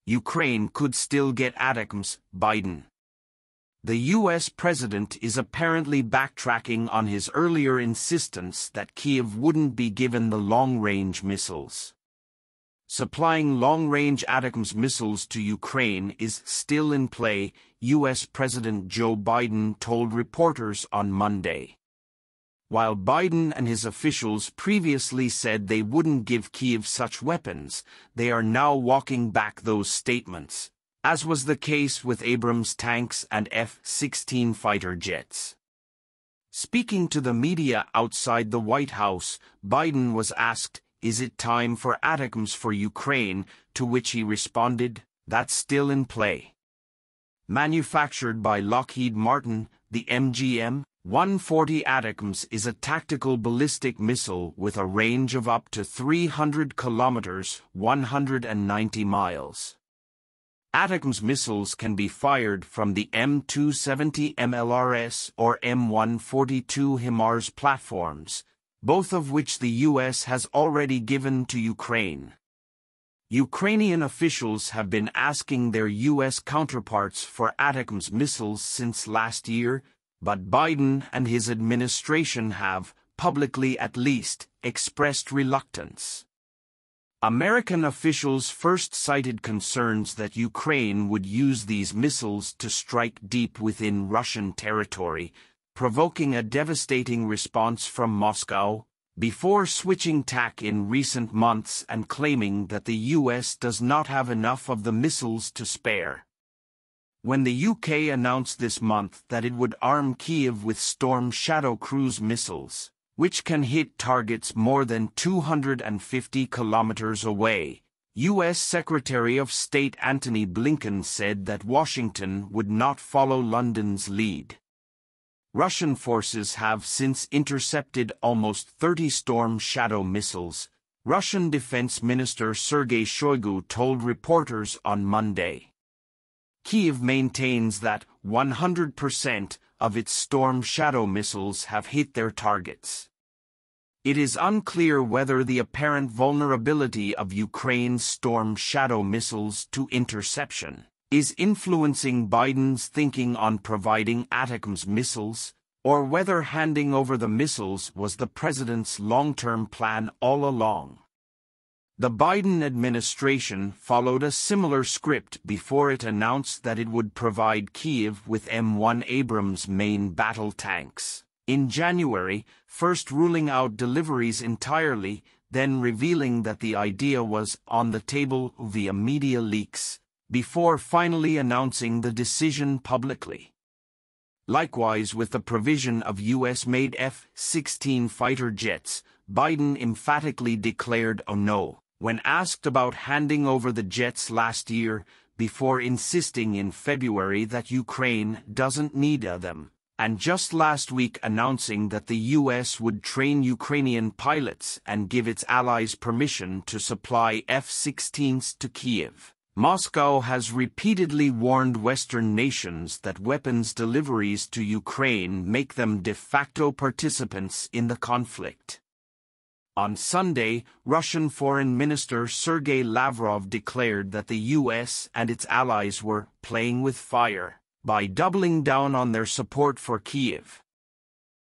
Ukraine could still get ATACMS, Biden. The U.S. president is apparently backtracking on his earlier insistence that Kyiv wouldn't be given the long-range missiles. Supplying long-range ATACMS missiles to Ukraine is still in play, U.S. President Joe Biden told reporters on Monday. While Biden and his officials previously said they wouldn't give Kyiv such weapons, they are now walking back those statements, as was the case with Abrams tanks and F-16 fighter jets. Speaking to the media outside the White House, Biden was asked, "Is it time for ATACMS for Ukraine?" to which he responded, "That's still in play." Manufactured by Lockheed Martin, the MGM-140 ATACMS is a tactical ballistic missile with a range of up to 300 kilometers (190 miles). ATACMS missiles can be fired from the M270 MLRS or M142 HIMARS platforms, both of which the U.S. has already given to Ukraine. Ukrainian officials have been asking their U.S. counterparts for ATACMS missiles since last year, but Biden and his administration have, publicly at least, expressed reluctance. American officials first cited concerns that Ukraine would use these missiles to strike deep within Russian territory, provoking a devastating response from Moscow, before switching tack in recent months and claiming that the U.S. does not have enough of the missiles to spare. When the UK announced this month that it would arm Kyiv with Storm Shadow cruise missiles, which can hit targets more than 250 kilometers away, U.S. Secretary of State Antony Blinken said that Washington would not follow London's lead. Russian forces have since intercepted almost 30 Storm Shadow missiles, Russian Defense Minister Sergei Shoigu told reporters on Monday. Kyiv maintains that 100% of its Storm Shadow missiles have hit their targets. It is unclear whether the apparent vulnerability of Ukraine's Storm Shadow missiles to interception is influencing Biden's thinking on providing ATACMS missiles, or whether handing over the missiles was the president's long-term plan all along. The Biden administration followed a similar script before it announced that it would provide Kyiv with M1 Abrams main battle tanks in January, first ruling out deliveries entirely, then revealing that the idea was on the table via media leaks, before finally announcing the decision publicly. Likewise with the provision of U.S.-made F-16 fighter jets, Biden emphatically declared a no when asked about handing over the jets last year, before insisting in February that Ukraine doesn't need them, and just last week announcing that the U.S. would train Ukrainian pilots and give its allies permission to supply F-16s to Kyiv. Moscow has repeatedly warned Western nations that weapons deliveries to Ukraine make them de facto participants in the conflict. On Sunday, Russian Foreign Minister Sergei Lavrov declared that the U.S. and its allies were playing with fire by doubling down on their support for Kyiv.